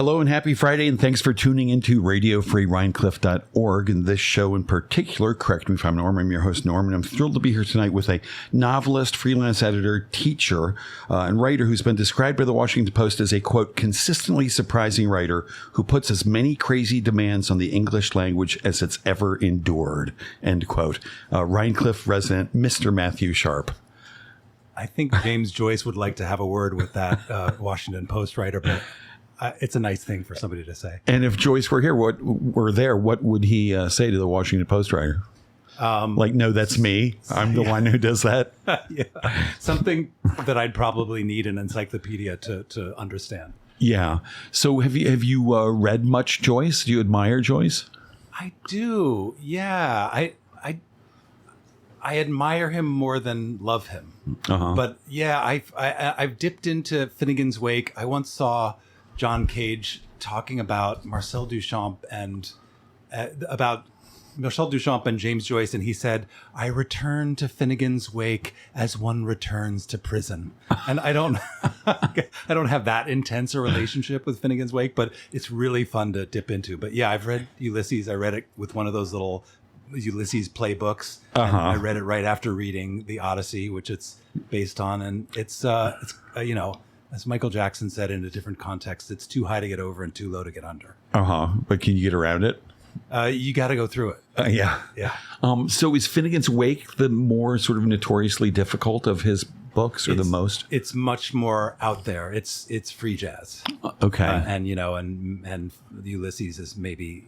Hello and happy Friday, and thanks for tuning into RadioFreeRhinecliff.org. And this show in particular, correct me if I'm Norm, I'm your host, Norm, and I'm thrilled to be here tonight with a novelist, freelance editor, teacher, and writer who's been described by the Washington Post as a, quote, consistently surprising writer who puts as many crazy demands on the English language as it's ever endured, end quote. Rhinecliff resident, Mr. Matthew Sharpe. I think James Joyce would like to have a word with that Washington Post writer, but it's a nice thing for somebody to say. And if Joyce were here, what would he say to the Washington Post writer? No, that's me. I'm the one who does that. Yeah. Something that I'd probably need an encyclopedia to understand. Yeah. So have you read much Joyce? Do you admire Joyce? I do. Yeah. I admire him more than love him. Uh-huh. But yeah, I've dipped into Finnegan's Wake. I once saw John Cage talking about Marcel Duchamp and James Joyce, and he said, "I return to Finnegan's Wake as one returns to prison." And I don't have that intense a relationship with Finnegan's Wake, but it's really fun to dip into. But yeah, I've read Ulysses. I read it with one of those little Ulysses playbooks. And I read it right after reading the Odyssey, which it's based on, and it's as Michael Jackson said in a different context, it's too high to get over and too low to get under. But can you get around it? You got to go through it. Yeah. So is Finnegan's Wake the more sort of notoriously difficult of his books, or the most? It's much more out there. It's free jazz. Okay. And Ulysses is maybe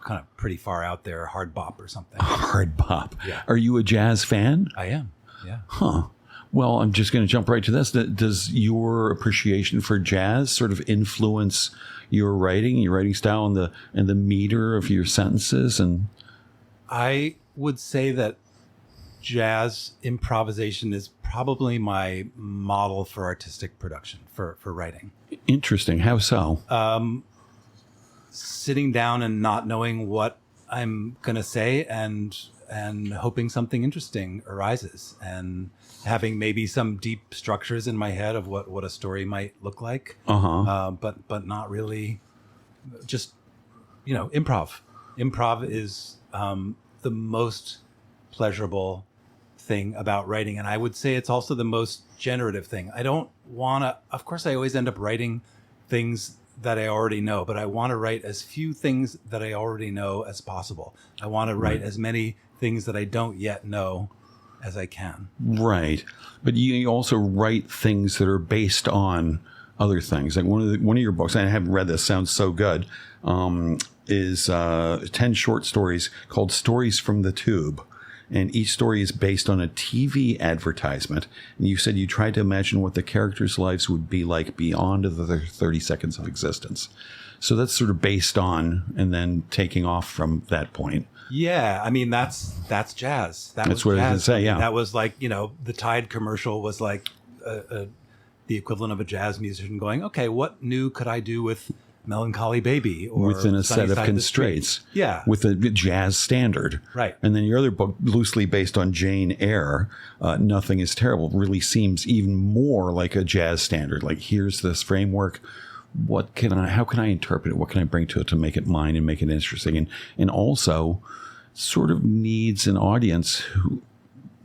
kind of pretty far out there, hard bop or something. Hard bop. Yeah. Are you a jazz fan? I am. Yeah. Huh. Well, I'm just going to jump right to this. Does your appreciation for jazz sort of influence your writing style, and the meter of your sentences? And I would say that jazz improvisation is probably my model for artistic production, for writing. Interesting. How so? Sitting down and not knowing what I'm going to say and hoping something interesting arises, and having maybe some deep structures in my head of what a story might look like. But not really just, improv. Improv is the most pleasurable thing about writing. And I would say it's also the most generative thing. I don't want to, of course, I always end up writing things that I already know, but I want to write as few things that I already know as possible. I want to write as many things that I don't yet know as I can. Right. But you also write things that are based on other things. Like one of your books, and I haven't read this, sounds so good, is 10 short stories called Stories from the Tube. And each story is based on a TV advertisement. And you said you tried to imagine what the characters' lives would be like beyond the 30 seconds of existence. So that's sort of based on, and then taking off from that point. Yeah, I mean, that's jazz. That's what I was going to say, yeah. That was like, the Tide commercial was like the equivalent of a jazz musician going, okay, what new could I do with Melancholy Baby, or within a set of constraints? Yeah. With a jazz standard. Right. And then your other book, loosely based on Jane Eyre, Nothing is Terrible, really seems even more like a jazz standard. Like, here's this framework. How can I interpret it? What can I bring to it to make it mine and make it interesting? And also sort of needs an audience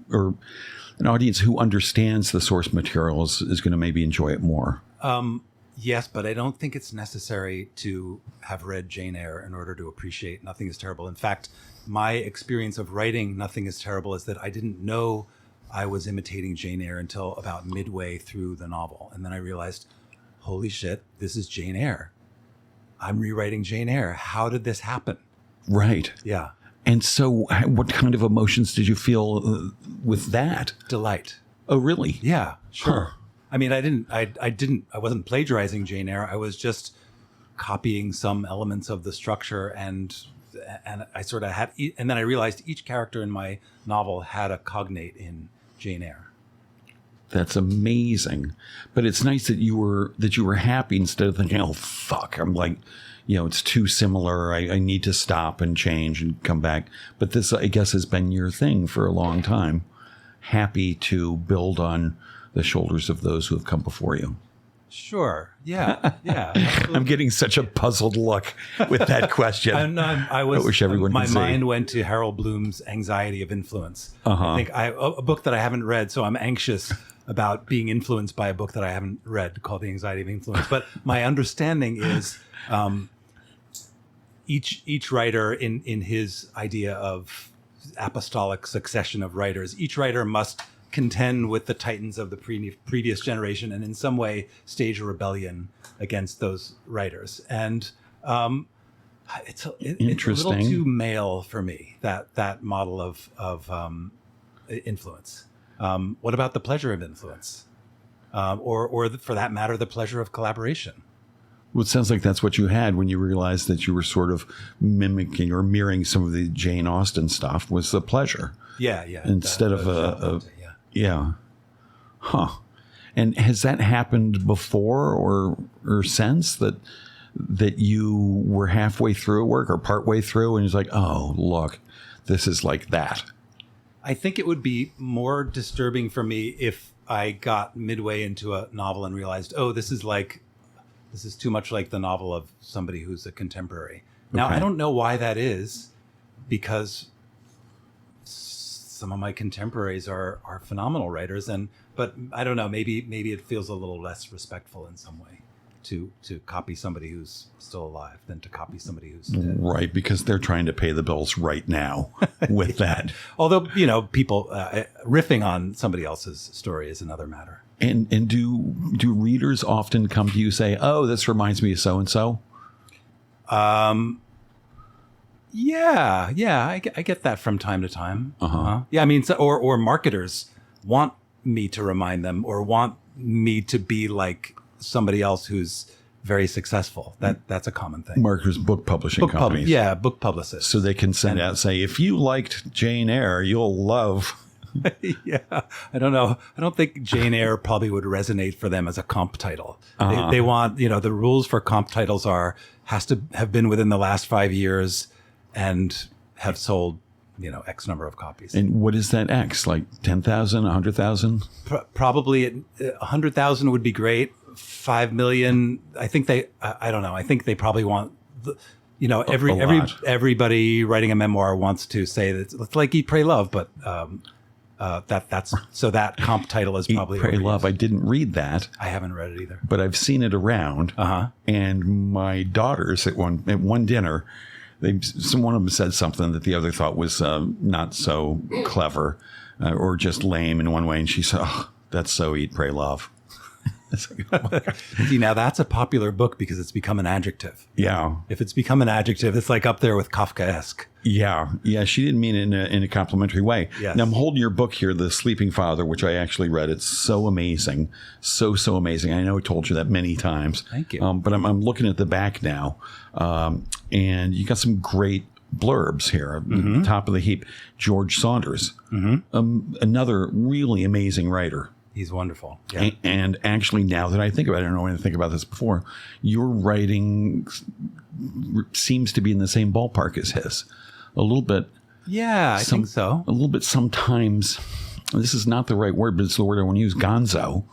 who understands the source material is going to maybe enjoy it more. Yes, but I don't think it's necessary to have read Jane Eyre in order to appreciate Nothing is Terrible. In fact, my experience of writing Nothing is Terrible is that I didn't know I was imitating Jane Eyre until about midway through the novel. And then I realized, holy shit, this is Jane Eyre. I'm rewriting Jane Eyre. How did this happen? Right. Yeah. And so what kind of emotions did you feel with that? Delight. Oh, really? Yeah, sure. Huh. I mean, I wasn't plagiarizing Jane Eyre. I was just copying some elements of the structure, and I sort of had, and then I realized each character in my novel had a cognate in Jane Eyre. That's amazing. But it's nice that you were happy instead of thinking, oh, fuck, I'm like, it's too similar. I need to stop and change and come back. But this, I guess, has been your thing for a long time. Happy to build on the shoulders of those who have come before you. Sure. Yeah. Yeah. Absolutely. I'm getting such a puzzled look with that question. I wish everyone my could see. mind went to Harold Bloom's Anxiety of Influence. I think a book that I haven't read, so I'm anxious about being influenced by a book that I haven't read called The Anxiety of Influence. But my understanding is each writer in his idea of apostolic succession of writers, each writer must contend with the titans of the previous generation and in some way stage a rebellion against those writers. And it's a little too male for me, that model of influence. What about the pleasure of influence? Or for that matter, the pleasure of collaboration? Well, it sounds like that's what you had when you realized that you were sort of mimicking or mirroring some of the Jane Austen stuff, was the pleasure. Yeah. Instead of yeah. Huh. And has that happened before or since that you were halfway through a work or partway through and it's like, oh, look, this is like that? I think it would be more disturbing for me if I got midway into a novel and realized, oh, this is too much like the novel of somebody who's a contemporary. Now, I don't know why that is, because some of my contemporaries are phenomenal writers, but I don't know, maybe it feels a little less respectful in some way to copy somebody who's still alive than to copy somebody who's dead. Right, because they're trying to pay the bills right now with that. Although, people riffing on somebody else's story is another matter. And do readers often come to you say, oh, this reminds me of so and so? Yeah, I get that from time to time. Yeah, I mean, or marketers want me to remind them or want me to be like somebody else who's very successful. That's a common thing. Marketers, book publishing companies. Book publicists. So they can send out, say, if you liked Jane Eyre, you'll love... Yeah, I don't know. I don't think Jane Eyre probably would resonate for them as a comp title. They want, the rules for comp titles has to have been within the last 5 years and have sold, X number of copies. And what is that X? Like 10,000, 100,000? Probably 100,000 would be great. 5 million. I think I don't know. I think they probably want everybody writing a memoir wants to say that it's like Eat, Pray, Love, but that's so that comp title is probably Eat, Pray, Love. I didn't read that. I haven't read it either, but I've seen it around. And my daughters at one dinner, one of them said something that the other thought was not so clever or just lame in one way, and she said, "Oh, that's so Eat, Pray, Love." See, now that's a popular book because it's become an adjective. Yeah. If it's become an adjective, it's like up there with Kafkaesque. Yeah. She didn't mean it in a complimentary way. Yes. Now I'm holding your book here, The Sleeping Father, which I actually read. It's so amazing. So amazing. I know I told you that many times. Thank you. But I'm looking at the back now. And you got some great blurbs here. At the top of the heap, George Saunders, another really amazing writer. He's wonderful. Yeah. And actually, now that I think about it, I don't know anything think about this before, your writing seems to be in the same ballpark as his. A little bit. Yeah, I think so. A little bit sometimes, this is not the right word, but it's the word I want to use, gonzo.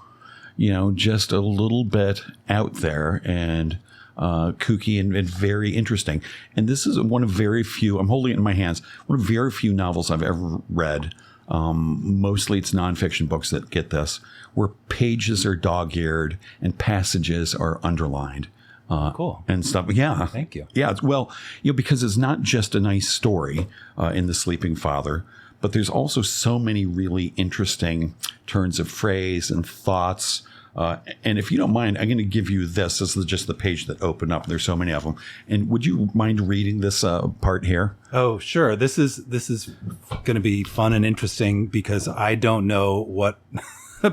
Just a little bit out there and kooky and very interesting. And this is one of very few, I'm holding it in my hands, one of very few novels I've ever read. Mostly it's nonfiction books that get this, where pages are dog-eared and passages are underlined. Cool. And stuff. Yeah. Thank you. Yeah. Well, because it's not just a nice story in The Sleeping Father, but there's also so many really interesting turns of phrase and thoughts. And if you don't mind, I'm going to give you this. This is just the page that opened up. There's so many of them. And would you mind reading this part here? Oh, sure. This is going to be fun and interesting because I don't know what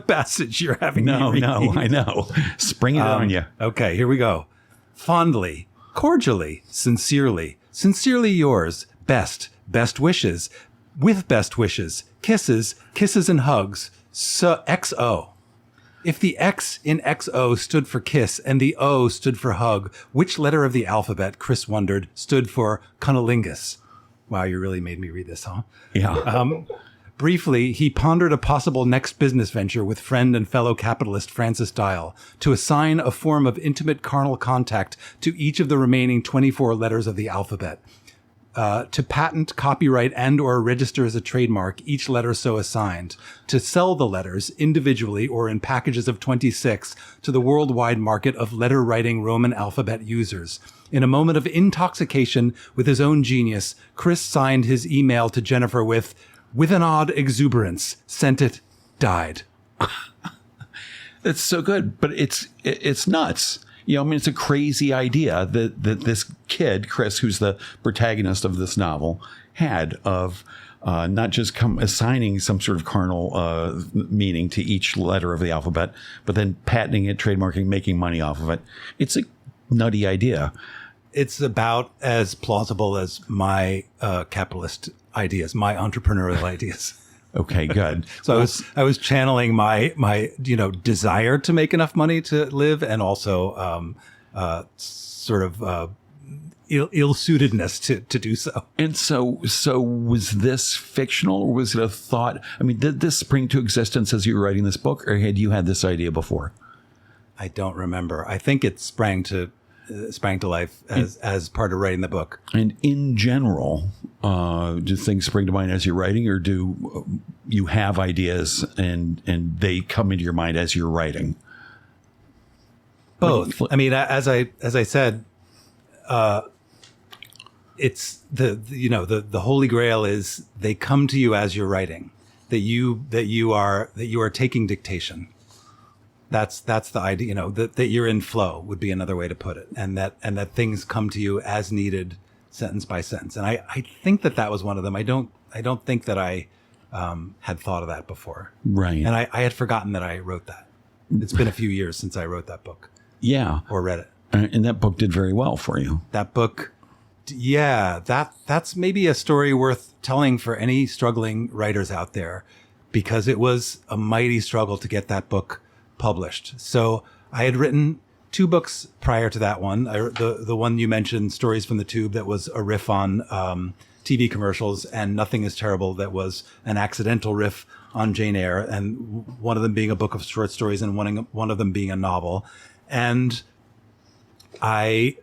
passage you're having. No, I know. Spring it on you. Okay, here we go. Fondly, cordially, sincerely yours, best wishes, with best wishes, kisses and hugs, XO. If the X in XO stood for kiss and the O stood for hug, which letter of the alphabet, Chris wondered, stood for cunnilingus? Wow, you really made me read this, huh? Yeah. Briefly, he pondered a possible next business venture with friend and fellow capitalist Francis Dial to assign a form of intimate carnal contact to each of the remaining 24 letters of the alphabet. To patent, copyright, and or register as a trademark each letter so assigned, to sell the letters individually or in packages of 26 to the worldwide market of letter-writing Roman alphabet users. In a moment of intoxication with his own genius, Chris signed his email to Jennifer with an odd exuberance, sent it, died. It's so good, but it's nuts. You know, I mean, it's a crazy idea that this kid, Chris, who's the protagonist of this novel, had of not just assigning some sort of carnal meaning to each letter of the alphabet, but then patenting it, trademarking, making money off of it. It's a nutty idea. It's about as plausible as my capitalist ideas, my entrepreneurial ideas. Okay, good. So I was channeling my desire to make enough money to live, and also sort of ill-suitedness to do so. And so was this fictional, or was it a thought? I mean, did this spring to existence as you were writing this book, or had you had this idea before? I don't remember. I think it sprang to life as part of writing the book. And in general, do things spring to mind as you're writing, or do you have ideas and they come into your mind as you're writing? Both. I mean, as I said, it's the holy grail is they come to you as you're writing, that you are taking dictation. That's the idea, that you're in flow would be another way to put it. And that things come to you as needed, sentence by sentence. And I think that was one of them. I don't think that I had thought of that before. Right. And I had forgotten that I wrote that. It's been a few years since I wrote that book. Yeah. Or read it. And that book did very well for you. That book, yeah, that's maybe a story worth telling for any struggling writers out there, because it was a mighty struggle to get that book published. So I had written 2 books prior to that one. The one you mentioned, Stories from the Tube, that was a riff on TV commercials, and Nothing is Terrible, that was an accidental riff on Jane Eyre, and one of them being a book of short stories and one of them being a novel. And I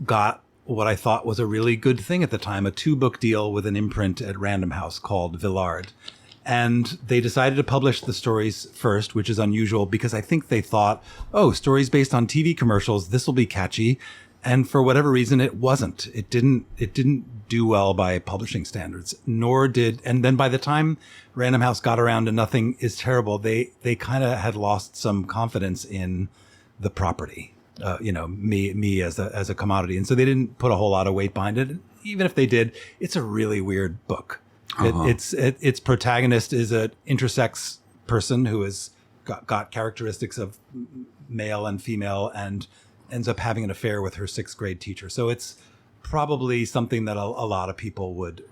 got what I thought was a really good thing at the time, a 2-book deal with an imprint at Random House called Villard. And they decided to publish the stories first, which is unusual because I think they thought, oh, stories based on TV commercials, this will be catchy. And for whatever reason, it wasn't. It didn't do well by publishing standards, and then by the time Random House got around to Nothing is Terrible, they kind of had lost some confidence in the property, me as a commodity. And so they didn't put a whole lot of weight behind it. Even if they did, it's a really weird book. Its protagonist is an intersex person who has got characteristics of male and female, and ends up having an affair with her 6th grade teacher. So it's probably something that a lot of people would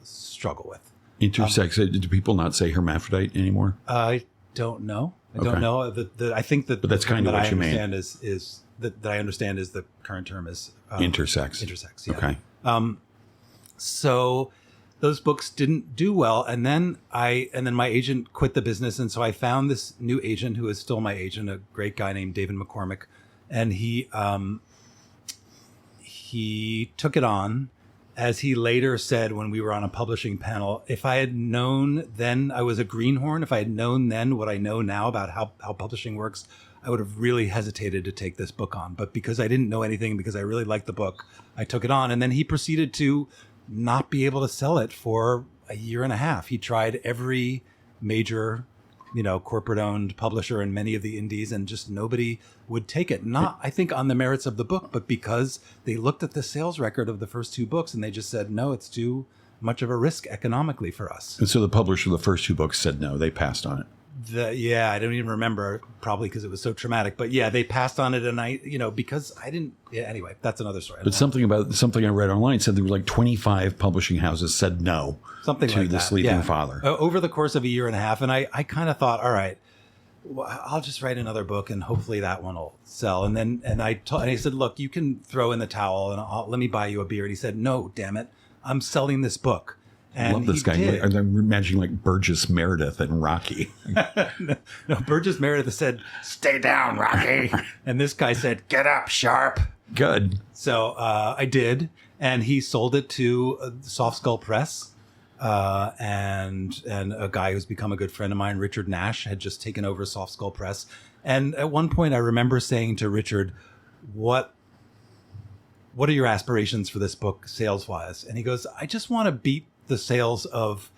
struggle with. Intersex. Do people not say hermaphrodite anymore? I don't know. I don't know. I think that, but that's kind of what you mean. That I understand is the current term is intersex. Intersex. Yeah. Okay. So those books didn't do well, and then my agent quit the business, and so I found this new agent who is still my agent, a great guy named David McCormick, and he took it on. As he later said when we were on a publishing panel, if I had known then I was a greenhorn, if I had known then what I know now about how publishing works, I would have really hesitated to take this book on. But because I didn't know anything, because I really liked the book, I took it on. And then he proceeded to not be able to sell it for a year and a half. He tried every major, corporate-owned publisher and many of the indies, and just nobody would take it. Not, I think, on the merits of the book, but because they looked at the sales record of the first 2 books and they just said, no, it's too much of a risk economically for us. And so the publisher of the first 2 books said no, they passed on it. I don't even remember, probably because it was so traumatic, but yeah, they passed on it, and because I didn't. Yeah, anyway, that's another story. But something I read online said there were like 25 publishing houses said no to the Sleeping Father over the course of a year and a half, and I kind of thought, all right, well, I'll just write another book, and hopefully that one will sell. And then and he said, look, you can throw in the towel, and let me buy you a beer. And he said, no, damn it, I'm selling this book. I love this guy. Did. I'm imagining like Burgess Meredith and Rocky. No, Burgess Meredith said, "Stay down, Rocky," and this guy said, "Get up, Sharpe." Good. So I did, and he sold it to Soft Skull Press, and a guy who's become a good friend of mine, Richard Nash, had just taken over Soft Skull Press. And at one point, I remember saying to Richard, "What are your aspirations for this book, sales-wise?" And he goes, "I just want to beat the sales of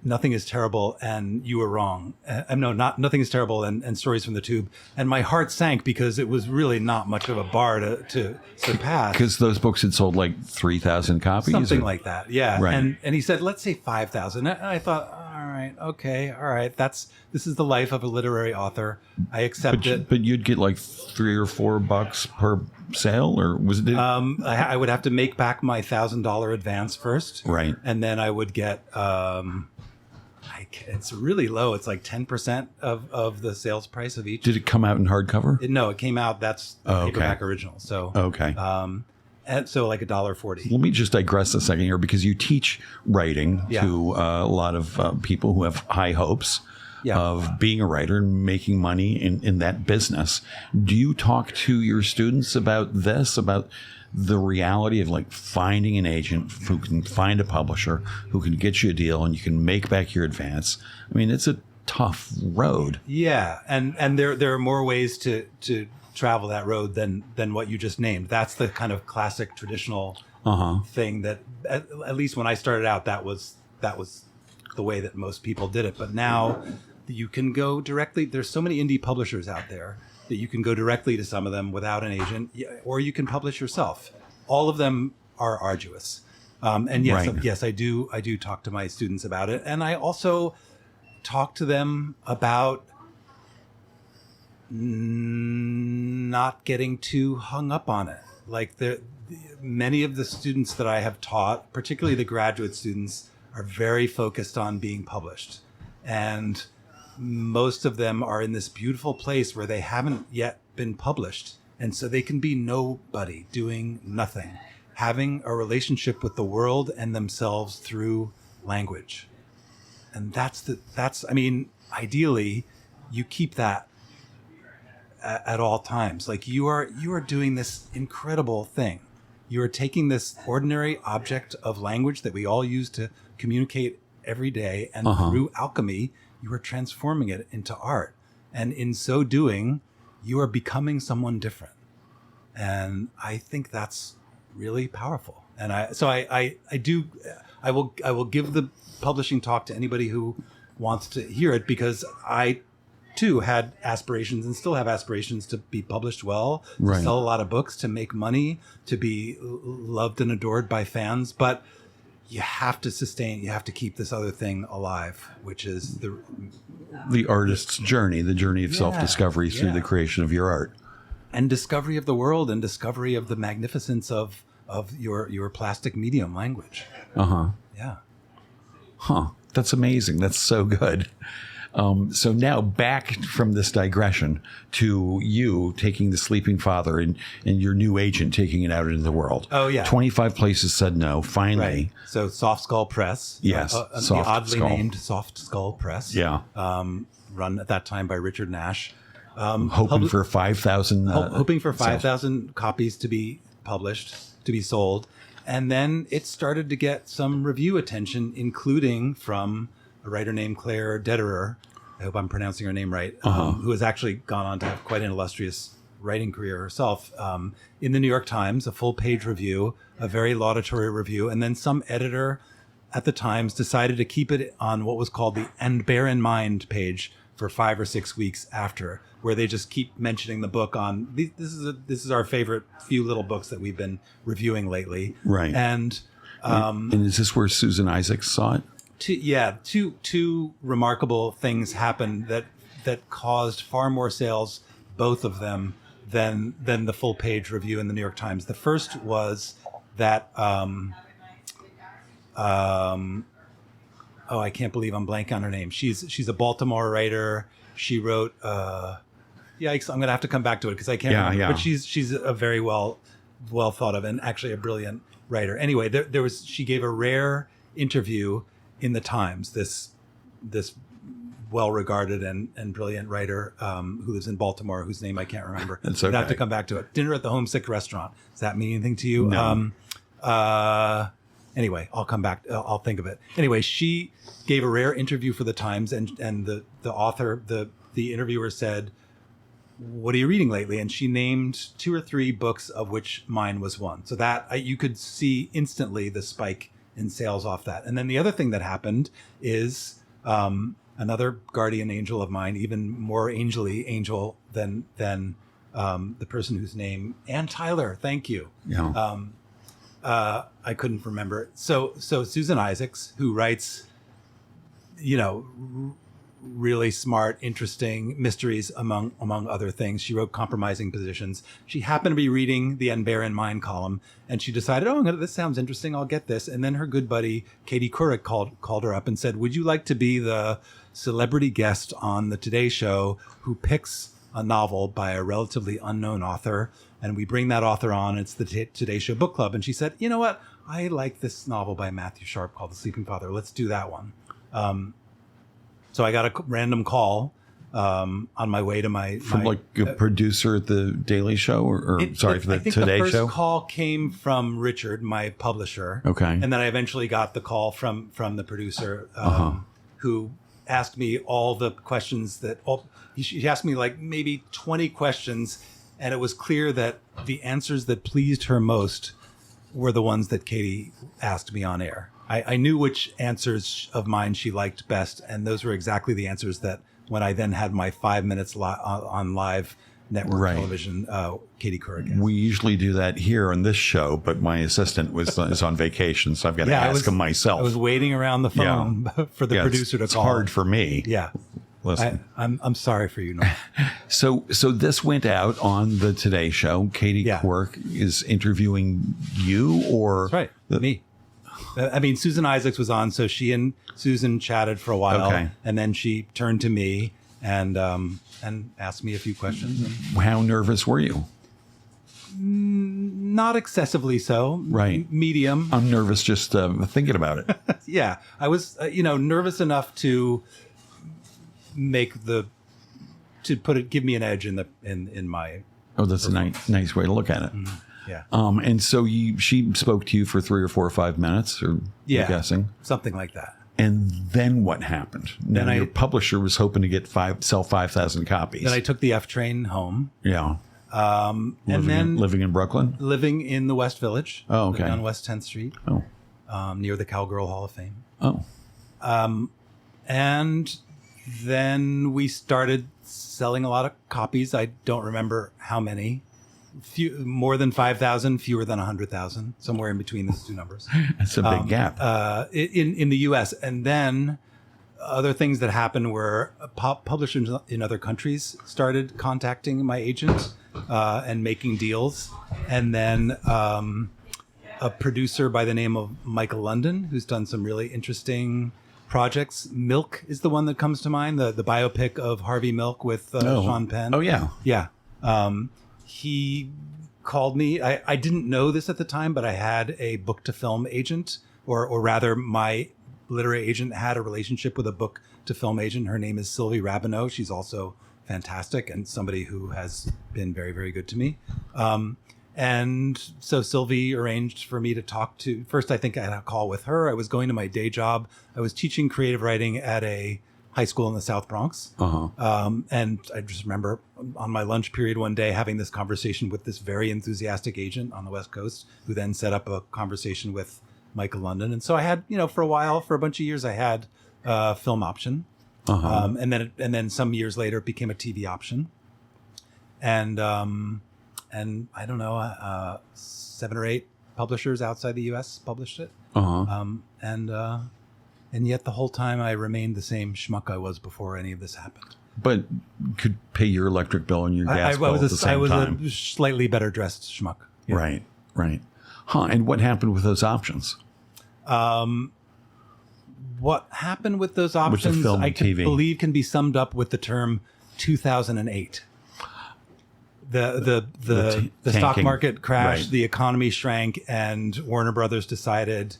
Nothing is Terrible and You Were Wrong. No, not Nothing is Terrible and Stories from the Tube." And my heart sank because it was really not much of a bar to surpass. Because those books had sold like 3,000 copies? Something like that, yeah. Right. And he said, "Let's say 5,000. And I thought, all right, okay, all right. This is the life of a literary author. I accept it. But you'd get like $3 or $4 per sale, or was it? I would have to make back my $1,000 advance first. Right. And then I would get... it's really low. It's like 10% of the sales price of each. Did it come out in hardcover? No, it came out. That's the paperback original. So okay. And so like $1.40. Let me just digress a second here, because you teach writing to a lot of people who have high hopes of being a writer and making money in that business. Do you talk to your students about this, about the reality of like finding an agent who can find a publisher who can get you a deal and you can make back your advance? I mean, it's a tough road. Yeah, and there are more ways to travel that road than what you just named. That's the kind of classic traditional thing that at least when I started out, that was the way that most people did it. But now you can go directly. There's so many indie publishers out there that you can go directly to some of them without an agent, or you can publish yourself. All of them are arduous. And yes, Right. yes, I do talk to my students about it. And I also talk to them about not getting too hung up on it. Like many of the students that I have taught, particularly the graduate students, are very focused on being published. And most of them are in this beautiful place where they haven't yet been published. And so they can be nobody, doing nothing, having a relationship with the world and themselves through language. And I mean, ideally, you keep that at all times. Like you are doing this incredible thing. You are taking this ordinary object of language that we all use to communicate every day, and through alchemy, you are transforming it into art. And in so doing, you are becoming someone different. And I think that's really powerful. And I will give the publishing talk to anybody who wants to hear it, because I too had aspirations and still have aspirations to be published well, to sell a lot of books, to make money, to be loved and adored by fans. But you have to keep this other thing alive, which is the artist's journey, the journey of self-discovery through the creation of your art. And discovery of the world, and discovery of the magnificence of your plastic medium language. Yeah. That's amazing. That's so good. So now back from this digression to you taking the Sleeping Father and your new agent taking it out into the world. Oh, yeah. 25 places said no, finally. Right. So Soft Skull Press. Yes. The oddly named Soft Skull Press. Yeah. Run at that time by Richard Nash. Hoping for 5,000. Hoping for 5,000 copies to be published, to be sold. And then it started to get some review attention, including from a writer named Claire Dederer, I hope I'm pronouncing her name right, who has actually gone on to have quite an illustrious writing career herself, in the New York Times, a full-page review, a very laudatory review, and then some editor at the Times decided to keep it on what was called the "and bear in mind" page for 5 or 6 weeks after, where they just keep mentioning the book on, this is our favorite few little books that we've been reviewing lately. Right. And is this where Susan Isaacs saw it? Two remarkable things happened that caused far more sales, both of them, than the full page review in the New York Times. The first was that I can't believe I'm blanking on her name. She's a Baltimore writer. She wrote yikes, I'm going to have to come back to it because I can't remember. Yeah. But she's a very well thought of and actually a brilliant writer. Anyway, she gave a rare interview in the Times. This well-regarded and brilliant writer who lives in Baltimore, whose name I can't remember. That's okay. I have to come back to it. Dinner at the Homesick Restaurant. Does that mean anything to you? No. Anyway, I'll come back. I'll think of it. Anyway, she gave a rare interview for the Times, and the author, the interviewer said, "What are you reading lately?" And she named 2 or 3 books, of which mine was one. So that you could see instantly the spike in sales off that. And then the other thing that happened is another guardian angel of mine, even more angel than the person whose name, Ann Tyler. Thank you. Yeah. I couldn't remember it. So Susan Isaacs, who writes, really smart, interesting mysteries among other things. She wrote Compromising Positions. She happened to be reading the N. Bear in Mind column, and she decided, this sounds interesting. I'll get this. And then her good buddy Katie Couric called her up and said, "Would you like to be the celebrity guest on the Today Show who picks a novel by a relatively unknown author, and we bring that author on? It's the Today Show Book Club." And she said, "You know what? I like this novel by Matthew Sharpe called The Sleeping Father. Let's do that one." So I got a random call on my way to from a producer at the Daily Show, for the Today Show. The first call came from Richard, my publisher. Okay, and then I eventually got the call from the producer, who asked me all the questions she asked me like maybe 20 questions, and it was clear that the answers that pleased her most were the ones that Katie asked me on air. I knew which answers of mine she liked best, and those were exactly the answers that when I then had my 5 minutes on live network television, Katie Couric asked. We usually do that here on this show, but my assistant is on vacation, so I've got to ask him myself. I was waiting around the phone for the producer to call. It's hard for me. Yeah. Listen. I'm sorry for you, Norm. So this went out on the Today Show. Katie Couric is interviewing you, or that's right, me. I mean, Susan Isaacs was on, so she and Susan chatted for a while, and then she turned to me and asked me a few questions. How nervous were you? Not excessively so. Right. Medium. I'm nervous just thinking about it. Yeah, I was, nervous enough to give me an edge in my. Oh, that's a nice way to look at it. Mm-hmm. Yeah. And so she spoke to you for 3 or 4 or 5 minutes, or I'm guessing something like that. And then what happened? Now your publisher was hoping to sell 5,000 copies. Then I took the F train home. Yeah. Living in Brooklyn? Living in the West Village. Oh, okay. On West 10th Street. Oh. Near the Cowgirl Hall of Fame. Oh. And then we started selling a lot of copies. I don't remember how many. More than 5,000, fewer than 100,000, somewhere in between those two numbers. That's a big gap. In the U.S. And then other things that happened were publishers in other countries started contacting my agent and making deals. And then a producer by the name of Michael London, who's done some really interesting projects. Milk is the one that comes to mind, the biopic of Harvey Milk with Sean Penn. Oh, yeah. Yeah. He called me. I didn't know this at the time, but I had a book to film agent, or rather my literary agent had a relationship with a book to film agent. Her name is Sylvie Rabineau. She's also fantastic and somebody who has been very, very good to me. And so Sylvie arranged for me to talk to, first I think I had a call with her. I was going to my day job. I was teaching creative writing at a high school in the South Bronx. And I just remember on my lunch period one day having this conversation with this very enthusiastic agent on the West Coast, who then set up a conversation with Michael London. And so I had, for a bunch of years, I had a film option. And then some years later it became a TV option. And I don't know, 7 or 8 publishers outside the U.S. published it. And yet the whole time I remained the same schmuck I was before any of this happened. But could pay your electric bill and your gas bill at the same time. I was a slightly better dressed schmuck. Yeah. Right. And what happened with those options? What happened with those options, with the film I TV. Can be summed up with the term 2008. The stock market crashed, the economy shrank, and Warner Brothers decided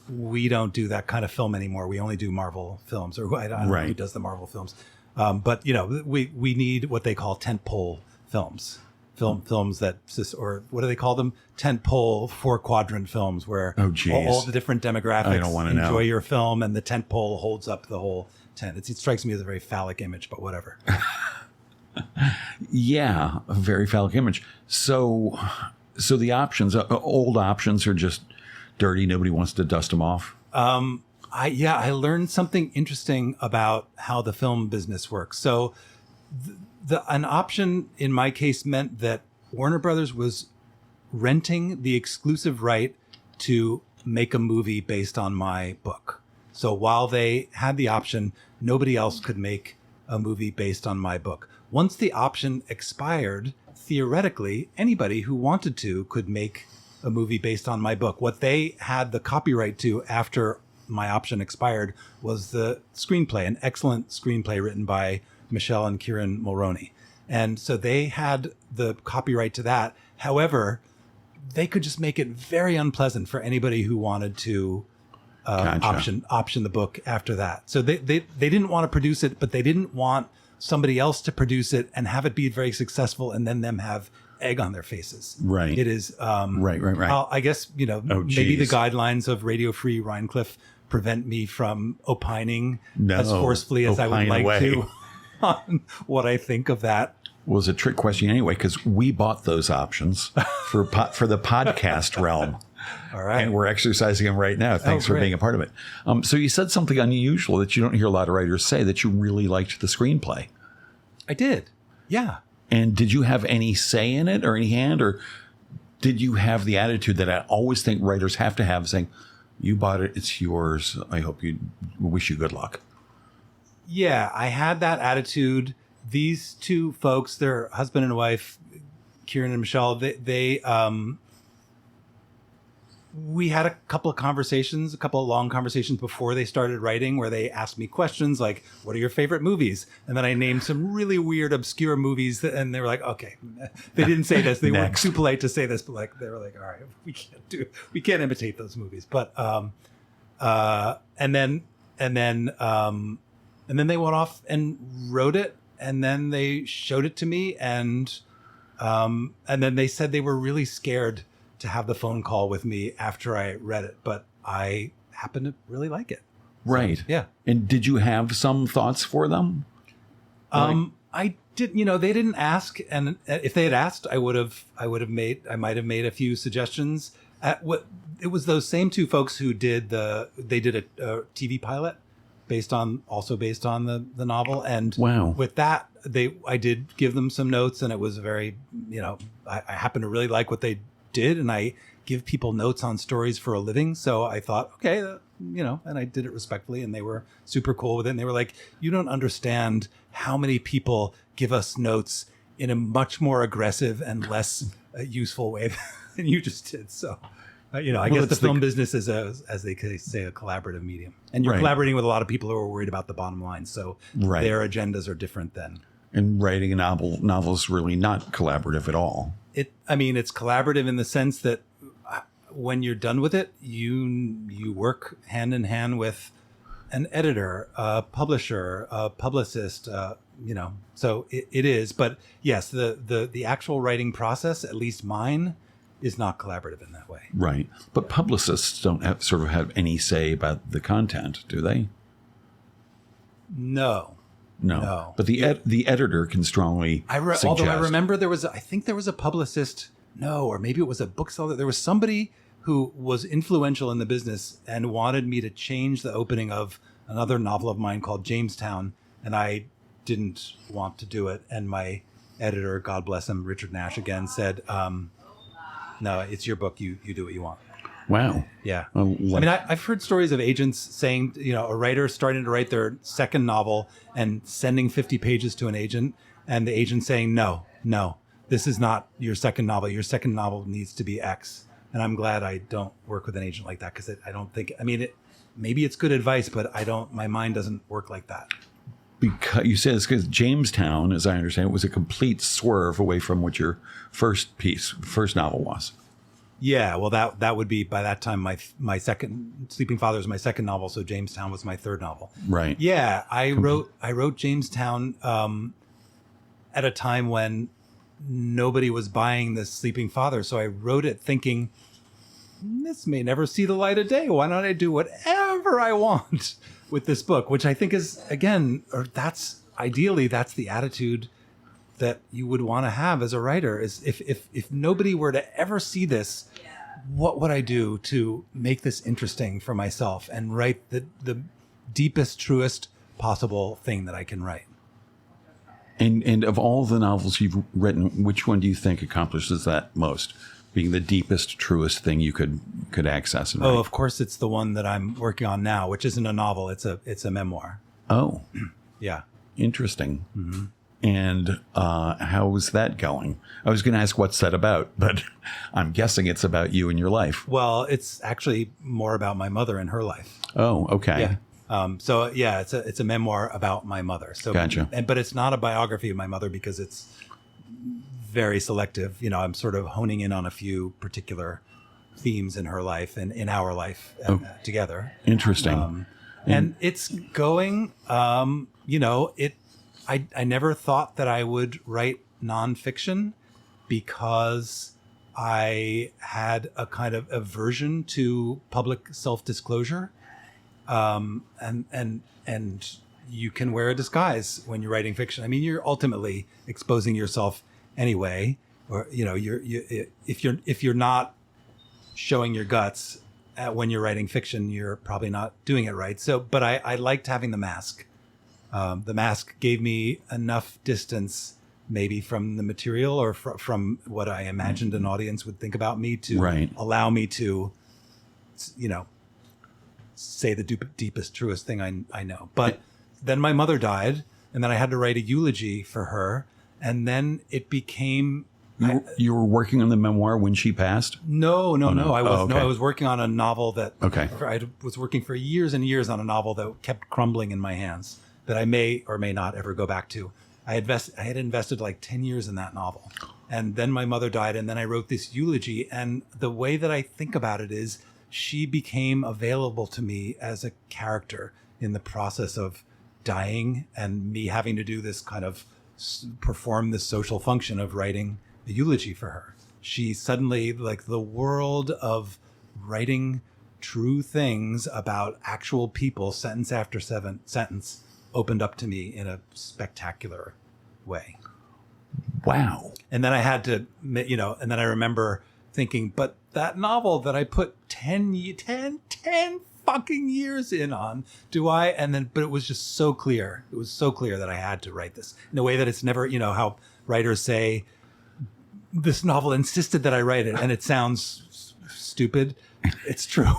we don't do that kind of film anymore. We only do Marvel films, or I don't know who does the Marvel films. But, we need what they call tentpole films. Films that, or what do they call them? Tentpole 4-quadrant films, where all the different demographics enjoy your film, and the tentpole holds up the whole tent. It strikes me as a very phallic image, but whatever. Yeah, a very phallic image. So the options, old options, are just dirty. Nobody wants to dust them off. I learned something interesting about how the film business works. So an option in my case meant that Warner Brothers was renting the exclusive right to make a movie based on my book. So while they had the option, nobody else could make a movie based on my book. Once the option expired, theoretically, anybody who wanted to could make a movie based on my book. What they had the copyright to after my option expired was the screenplay, an excellent screenplay written by Michelle and Kieran Mulroney. And so they had the copyright to that. However, they could just make it very unpleasant for anybody who wanted to option the book after that. So they didn't want to produce it, but they didn't want somebody else to produce it and have it be very successful and then them have egg on their faces. Right. It is right. I guess, maybe the guidelines of Radio Free Rhinecliff prevent me from opining as forcefully as I would like to on what I think of that. Well, it's a trick question anyway, because we bought those options for the podcast realm. All right. And we're exercising them right now. Thanks for being a part of it. So you said something unusual that you don't hear a lot of writers say, that you really liked the screenplay. I did. Yeah. And did you have any say in it or any hand, or did you have the attitude that I always think writers have to have, saying, you bought it, it's yours. I wish you good luck. Yeah, I had that attitude. These two folks, they're husband and wife, Kieran and Michelle, we had a couple of long conversations before they started writing, where they asked me questions like, what are your favorite movies? And then I named some really weird, obscure movies and they were like, okay, they didn't say this. They weren't too polite to say this, but they were like, all right, we can't imitate those movies. But, and then they went off and wrote it, and then they showed it to me, and then they said they were really scared to have the phone call with me after I read it, but I happen to really like it. Right. So, yeah. And did you have some thoughts for them? I did. They didn't ask, and if they had asked, I might have made a few suggestions. It was those same two folks who did a TV pilot based on the novel, and with that I did give them some notes, and it was very I happen to really like what they did, and I give people notes on stories for a living, so I thought, okay, and I did it respectfully, and they were super cool with it, and they were like, you don't understand how many people give us notes in a much more aggressive and less useful way than you just did. So I guess the film business is as they say, a collaborative medium, and you're collaborating with a lot of people who are worried about the bottom line, so their agendas are different then. And writing a novel is really not collaborative at all. It's collaborative in the sense that when you're done with it, you work hand in hand with an editor, a publisher, a publicist, so it is. But yes, the actual writing process, at least mine, is not collaborative in that way. Right. But publicists don't have any say about the content, do they? No. But the editor can strongly suggest. Although I remember there was a publicist, or maybe it was a bookseller. There was somebody who was influential in the business and wanted me to change the opening of another novel of mine called Jamestown, and I didn't want to do it. And my editor, God bless him, Richard Nash again, said, no, it's your book. You do what you want. Wow. Yeah. I've heard stories of agents saying, a writer starting to write their second novel and sending 50 pages to an agent, and the agent saying, no, this is not your second novel. Your second novel needs to be X. And I'm glad I don't work with an agent like that, because I don't think, maybe it's good advice, but my mind doesn't work like that. Because you said it's because Jamestown, as I understand it, was a complete swerve away from what your first novel was. Yeah, well, that would be by that time my second Sleeping Father is my second novel, so Jamestown was my third novel. Right. Yeah, I wrote Jamestown at a time when nobody was buying the Sleeping Father, so I wrote it thinking this may never see the light of day. Why don't I do whatever I want with this book? Which I think is that's the attitude that you would want to have as a writer. Is if nobody were to ever see this, what would I do to make this interesting for myself and write the deepest, truest possible thing that I can write? And of all the novels you've written, which one do you think accomplishes that most? Being the deepest, truest thing you could access and write? Oh, of course, it's the one that I'm working on now, which isn't a novel. It's a memoir. Oh, yeah, interesting. Mm-hmm. And how is that going? I was going to ask what's that about, but I'm guessing it's about you and your life. Well, it's actually more about my mother and her life. Oh, okay. Yeah. So yeah, it's a memoir about my mother. So gotcha. But it's not a biography of my mother because it's very selective. You know, I'm sort of honing in on a few particular themes in her life and in our life together. Interesting. And it's going. I never thought that I would write nonfiction because I had a kind of aversion to public self-disclosure. And you can wear a disguise when you're writing fiction. I mean, you're ultimately exposing yourself anyway, or if you're not showing your guts when you're writing fiction, you're probably not doing it right. So, but I liked having the mask. The mask gave me enough distance, maybe from the material or from what I imagined an audience would think about me to allow me to, say the deepest, truest thing I know. But then my mother died, and then I had to write a eulogy for her, and then it became. You were working on the memoir when she passed? No. I was okay. I was working on a novel that. Okay. I was working for years and years on a novel that kept crumbling in my hands that I may or may not ever go back to. I had invested like 10 years in that novel, and then my mother died, and then I wrote this eulogy. And the way that I think about it is, she became available to me as a character in the process of dying, and me having to do this kind of perform this social function of writing a eulogy for her. She suddenly, like, the world of writing true things about actual people, sentence after sentence, opened up to me in a spectacular way. Wow. And then I had to, and then I remember thinking, but that novel that I put 10 fucking years in on, but it was just so clear. It was so clear that I had to write this in a way that it's never, how writers say, this novel insisted that I write it, and it sounds stupid. It's true.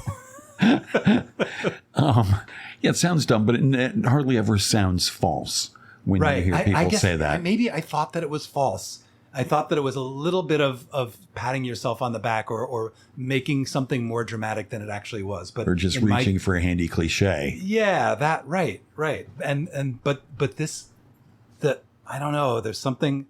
It sounds dumb, but it hardly ever sounds false when you hear people say that. Maybe I thought that it was false. I thought that it was a little bit of patting yourself on the back or making something more dramatic than it actually was. But or just reaching for a handy cliche. Yeah, that right. But this, I don't know. There's something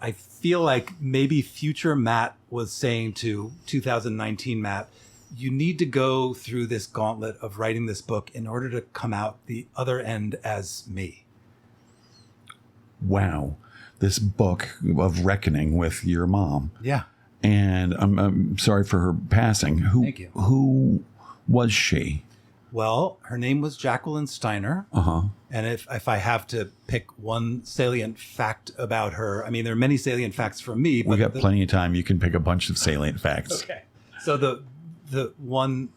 I feel like maybe future Matt was saying to 2019 Matt, you need to go through this gauntlet of writing this book in order to come out the other end as me. Wow. This book of reckoning with your mom. Yeah. And I'm sorry for her passing. Thank you. Who was she? Well, her name was Jacqueline Steiner. Uh-huh. And if I have to pick one salient fact about her, I mean, there are many salient facts for me. We got plenty of time. You can pick a bunch of salient facts. Okay. So the one,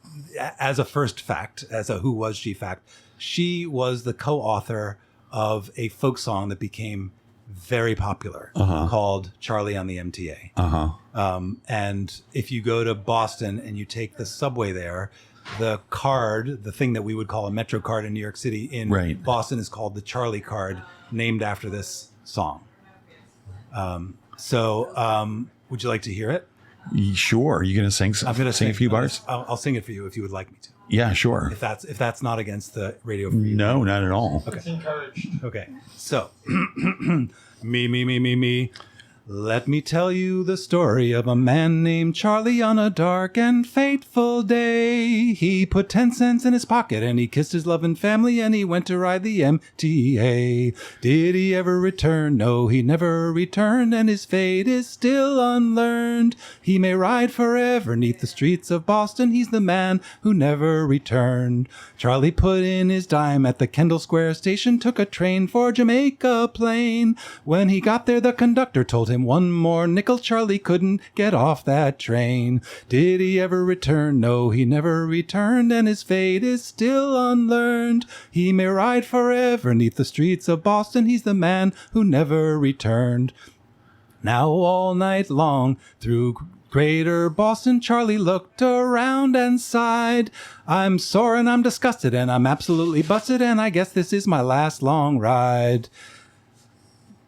as a first fact, as a who was she fact, she was the co-author of a folk song that became very popular called Charlie on the MTA. And if you go to Boston and you take the subway there, the card, the thing that we would call a Metro card in New York City, in Boston is called the Charlie card, named after this song. Would you like to hear it? Sure. Are you going to sing? I'm going to sing a few bars. I'll sing it for you if you would like me to. Yeah, sure. If that's not against the radio free. No, not at all. Okay. It's encouraged. Okay. So, me. Let me tell you the story of a man named Charlie. On a dark and fateful day, he put 10 cents in his pocket and he kissed his loving family and he went to ride the MTA. Did he ever return? No, he never returned, and his fate is still unlearned. He may ride forever 'neath the streets of Boston. He's the man who never returned. Charlie put in his dime at the Kendall Square station, took a train for Jamaica Plain. When he got there, the conductor told him one more nickel. Charlie couldn't get off that train. Did he ever return? No, he never returned, and his fate is still unlearned. He may ride forever 'neath the streets of Boston. He's the man who never returned. Now all night long through Greater Boston, Charlie looked around and sighed. I'm sore and I'm disgusted and I'm absolutely busted, and I guess this is my last long ride.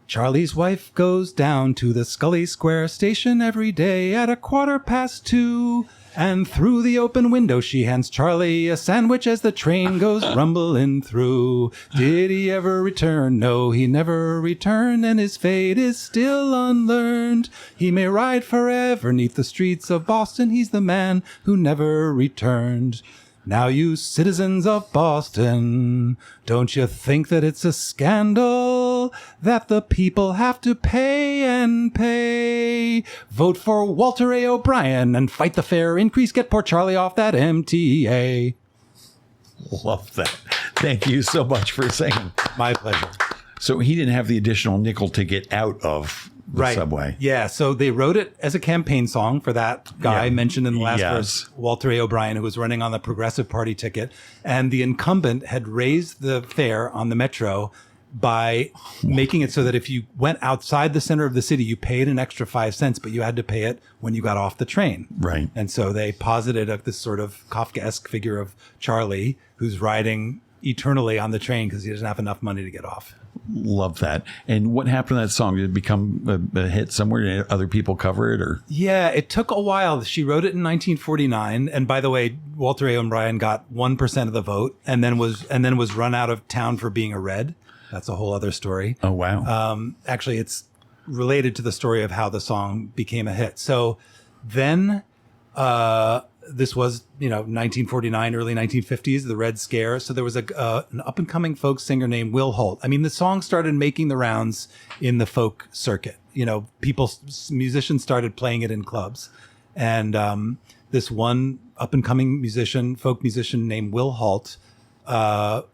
Charlie's wife goes down to the Scully Square station every day at 2:15, and through the open window she hands Charlie a sandwich as the train goes rumbling through. Did he ever return? No, he never returned, and his fate is still unlearned. He may ride forever 'neath the streets of Boston. He's the man who never returned. Now, you citizens of Boston, don't you think that it's a scandal that the people have to pay and pay? Vote for Walter A. O'Brien and fight the fare increase. Get poor Charlie off that MTA. Love that. Thank you so much for saying. My pleasure. So he didn't have the additional nickel to get out of the subway. Yeah, so they wrote it as a campaign song for that guy mentioned in the last verse, Walter A. O'Brien, who was running on the Progressive Party ticket. And the incumbent had raised the fare on the Metro by making it so that if you went outside the center of the city, you paid an extra 5 cents, but you had to pay it when you got off the train. Right. And so they posited this sort of Kafkaesque figure of Charlie, who's riding eternally on the train because he doesn't have enough money to get off. Love that. And what happened to that song? Did it become a hit somewhere? Did other people cover it? Or yeah, it took a while. She wrote it in 1949, and by the way, Walter A. O'Brien got 1% of the vote, and then was run out of town for being a Red. That's a whole other story. Oh wow! Actually, it's related to the story of how the song became a hit. So then, this was 1949, early 1950s, the Red Scare. So there was an up and coming folk singer named Will Holt. I mean, the song started making the rounds in the folk circuit. Musicians started playing it in clubs, and this one up and coming folk musician named Will Holt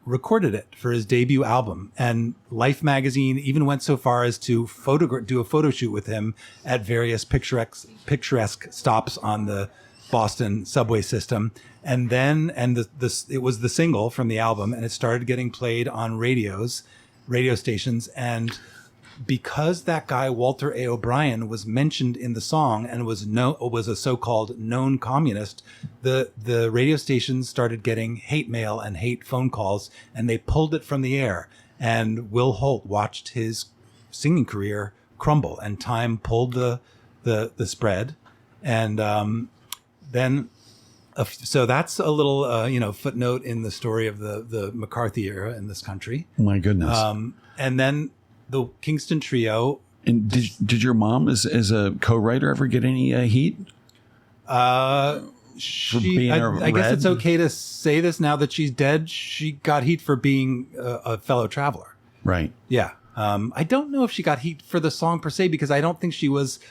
recorded it for his debut album, and Life magazine even went so far as to do a photo shoot with him at various picturesque stops on the Boston subway system. And then it was the single from the album, and it started getting played on radio stations. And because that guy Walter A. O'Brien was mentioned in the song and was a so-called known communist, the radio stations started getting hate mail and hate phone calls, and they pulled it from the air. And Will Holt watched his singing career crumble, and time pulled the spread. And so that's a little footnote in the story of the McCarthy era in this country. My goodness. And then the Kingston Trio. And did your mom, as a co-writer, ever get any heat? I guess it's okay to say this now that she's dead. She got heat for being a fellow traveler. Right. Yeah. I don't know if she got heat for the song per se, because I don't think she was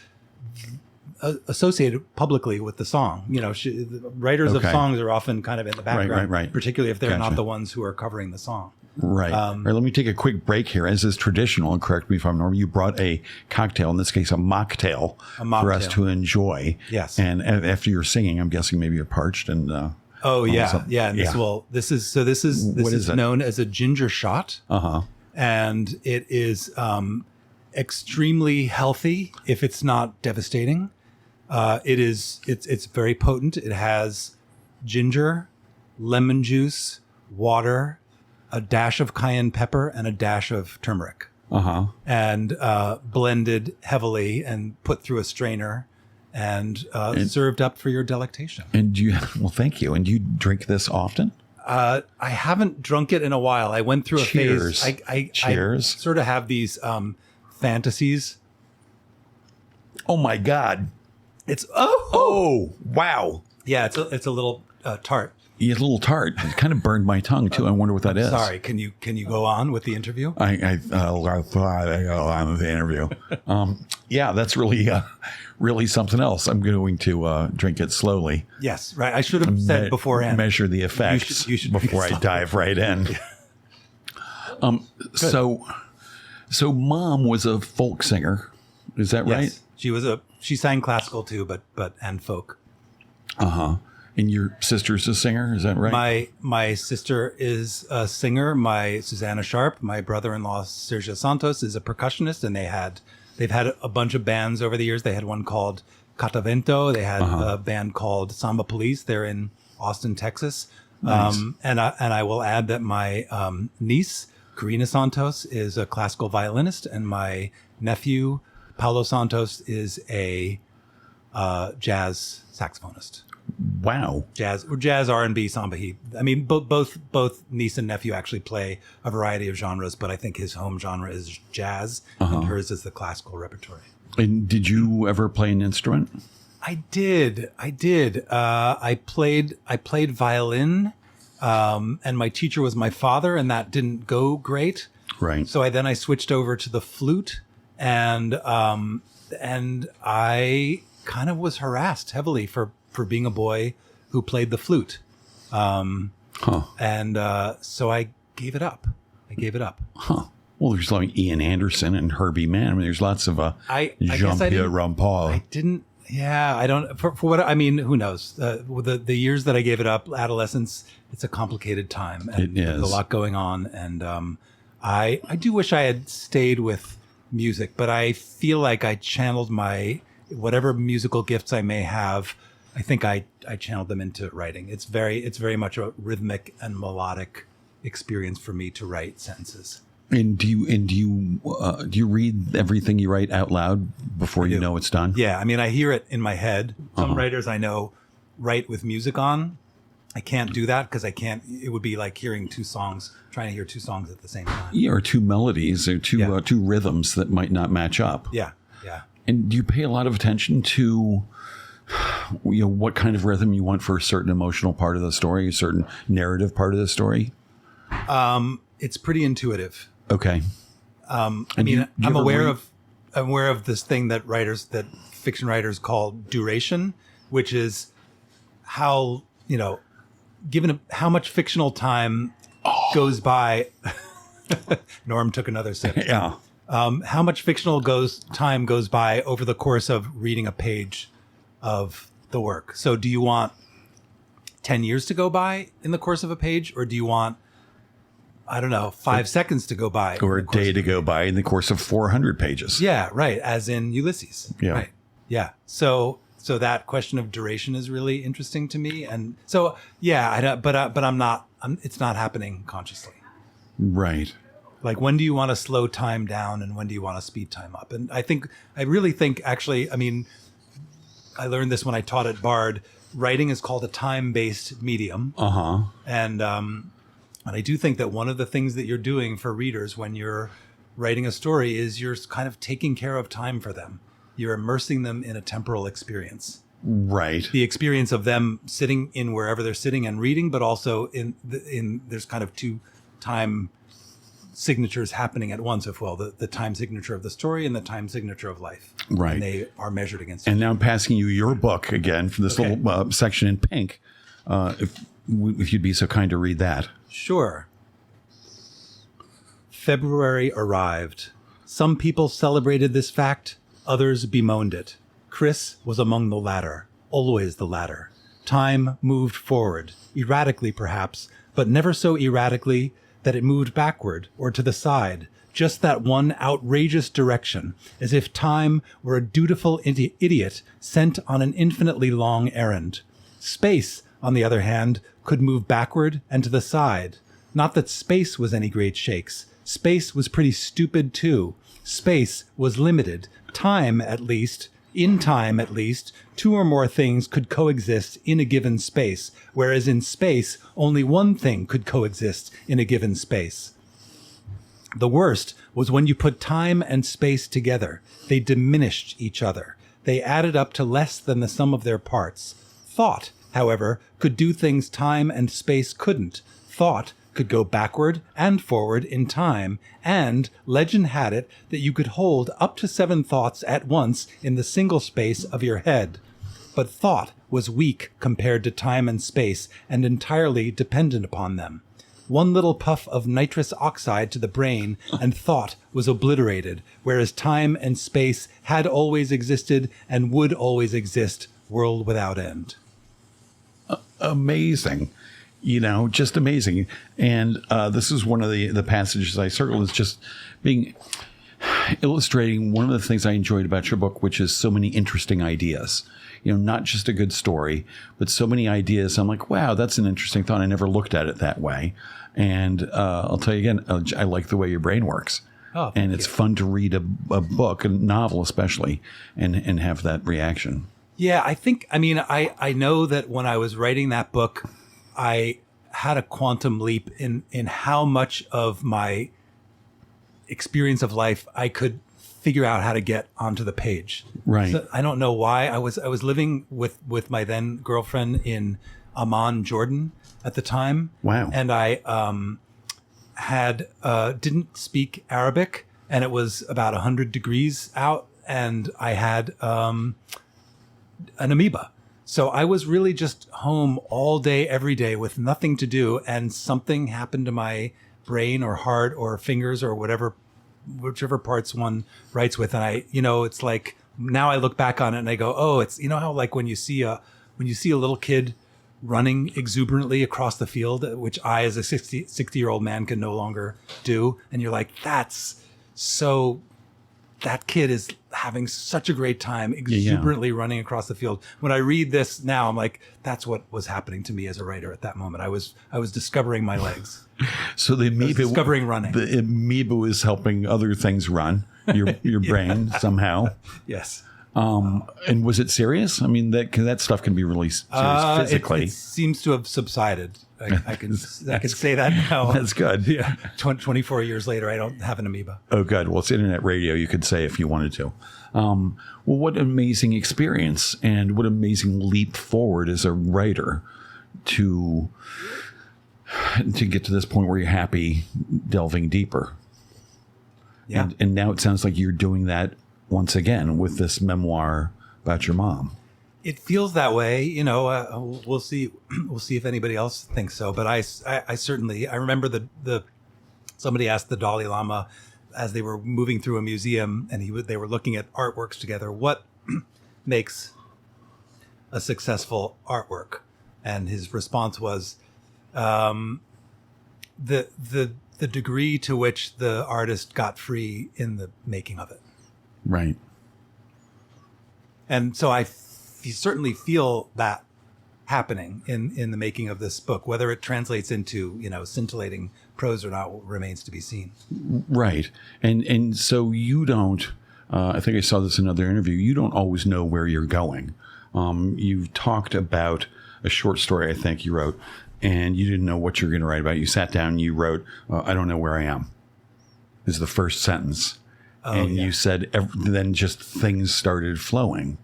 associated publicly with the song. The writers of songs are often kind of in the background, right. Particularly if they're not the ones who are covering the song. Right. All right. Let me take a quick break here. As is traditional, and correct me if I'm wrong, you brought a cocktail, in this case, a mocktail, for us to enjoy. Yes. And after you're singing, I'm guessing maybe you're parched and. This is known as a ginger shot. And it is extremely healthy if it's not devastating. It's very potent. It has ginger, lemon juice, water, a dash of cayenne pepper, and a dash of turmeric. And blended heavily and put through a strainer and served up for your delectation. And thank you. And do you drink this often? I haven't drunk it in a while. I went through a phase. Cheers. I sort of have these fantasies Oh my God. It's Oh, wow. yeah. It's a little tart. Yeah, a little tart. It kind of burned my tongue too. I wonder what that is. Sorry. Can you go on with the interview? I thought I go on with the interview. Yeah, that's really something else. I'm going to drink it slowly. Yes, right. I should have said beforehand. Measure the effects You should before I dive right in. So Mom was a folk singer. Is that right? Yes. She sang classical too, but and folk. And your sister's a singer, is that right? My sister is a singer. My Susanna Sharpe, my brother-in-law Sergio Santos is a percussionist, and they've had a bunch of bands over the years. They had one called Catavento. They had a band called Samba Police. They're in Austin, Texas. Nice. And I will add that my niece Karina Santos is a classical violinist, and my nephew Paulo Santos is a jazz saxophonist. Wow. Jazz R&B samba. Both niece and nephew actually play a variety of genres, but I think his home genre is jazz, and hers is the classical repertory. And did you ever play an instrument? I did. I played violin, and my teacher was my father, and that didn't go great. Right. So I switched over to the flute, and I kind of was harassed heavily for being a boy who played the flute. And so I gave it up. Huh. Well, there's like Ian Anderson and Herbie Mann. I mean, there's lots of Jean-Pierre Rampal. I didn't. Yeah, I don't. For what I mean, who knows? The years that I gave it up, adolescence, it's a complicated time. And it is. There's a lot going on, and I do wish I had stayed with music, but I feel like I channeled my whatever musical gifts I may have. I think I channeled them into writing. It's very much a rhythmic and melodic experience for me to write sentences. And do you read everything you write out loud before you know it's done? Yeah, I mean, I hear it in my head. Some writers I know write with music on. I can't do that because I can't. It would be like trying to hear two songs at the same time. Yeah, or two melodies or two rhythms that might not match up. Yeah. And do you pay a lot of attention to what kind of rhythm you want for a certain emotional part of the story, a certain narrative part of the story? It's pretty intuitive. Okay. I'm aware of this thing that fiction writers call duration, which is how, given how much fictional time goes by. Norm took another sip. Yeah. How much fictional time goes by over the course of reading a page of the work. So do you want 10 years to go by in the course of a page, or do you want, 5 seconds to go by? Or a day to go by in the course of 400 pages. Yeah, right. As in Ulysses. Yeah. Right. Yeah. So that question of duration is really interesting to me. And so, yeah, but it's not happening consciously. Right. Like, when do you want to slow time down and when do you want to speed time up? And I really think actually, I learned this when I taught at Bard. Writing is called a time-based medium. And I do think that one of the things that you're doing for readers when you're writing a story is you're kind of taking care of time for them. You're immersing them in a temporal experience. Right. The experience of them sitting in wherever they're sitting and reading, but also there's kind of two time signatures happening at once, if well, the time signature of the story and the time signature of life. Right. And they are measured against And now I'm passing you your book again from this little section in pink. If you'd be so kind to read that. Sure. February arrived. Some people celebrated this fact, others bemoaned it. Chris was among the latter, always the latter. Time moved forward, erratically perhaps, but never so erratically that it moved backward or to the side, just that one outrageous direction, as if time were a dutiful idiot sent on an infinitely long errand. Space, on the other hand, could move backward and to the side. Not that space was any great shakes. Space was pretty stupid too. Space was limited. Time, at least, in time at least, two or more things could coexist in a given space, whereas in space, only one thing could coexist in a given space. The worst was when you put time and space together. They diminished each other. they added up to less than the sum of their parts. Thought, however, could do things time and space couldn't. Thought could go backward and forward in time, and legend had it that you could hold up to 7 thoughts at once in the single space of your head. But thought was weak compared to time and space, and entirely dependent upon them. One little puff of nitrous oxide to the brain, and thought was obliterated, whereas time and space had always existed and would always exist, world without end. Amazing. Just amazing. And this is one of the passages I circled, is just illustrating one of the things I enjoyed about your book, which is so many interesting ideas. Not just a good story, but so many ideas. I'm like, wow, that's an interesting thought. I never looked at it that way. And I'll tell you again, I like the way your brain works. Oh, and it's fun to read a book, a novel especially, and have that reaction. Yeah, I know that when I was writing that book, I had a quantum leap in how much of my experience of life I could figure out how to get onto the page. Right. So I don't know why. I was living with my then girlfriend in Amman, Jordan at the time. Wow. And I didn't speak Arabic, and it was about 100 degrees out, and I had an amoeba. So I was really just home all day, every day with nothing to do. And something happened to my brain or heart or fingers or whichever parts one writes with. And it's like, now I look back on it and I go, oh, it's, how like when you see a little kid running exuberantly across the field, which I, as a 60-year-old man, can no longer do. And you're like, that kid is having such a great time exuberantly running across the field. When I read this now, I'm like, that's what was happening to me as a writer at that moment. I was discovering my legs. So the amoeba, discovering running. The amoeba is helping other things run, your brain somehow. Yes. And was it serious? I mean, that stuff can be really serious physically. It seems to have subsided. I can say that now. That's good. Yeah. 24 years later, I don't have an amoeba. Oh, good. Well, it's internet radio. You could say if you wanted to. Well, what an amazing experience, and what an amazing leap forward as a writer to get to this point where you're happy delving deeper. Yeah. And now it sounds like you're doing that once again with this memoir about your mom. It feels that way, we'll see if anybody else thinks so. But I certainly, I remember somebody asked the Dalai Lama as they were moving through a museum, and they were looking at artworks together, what makes a successful artwork? And his response was, the degree to which the artist got free in the making of it. Right. And so you certainly feel that happening in the making of this book. Whether it translates into, scintillating prose or not remains to be seen. Right. And so you don't, I think I saw this in another interview, you don't always know where you're going. You've talked about a short story I think you wrote, and you didn't know what you're going to write about. You sat down and you wrote, I don't know where I am, is the first sentence. You said then just things started flowing.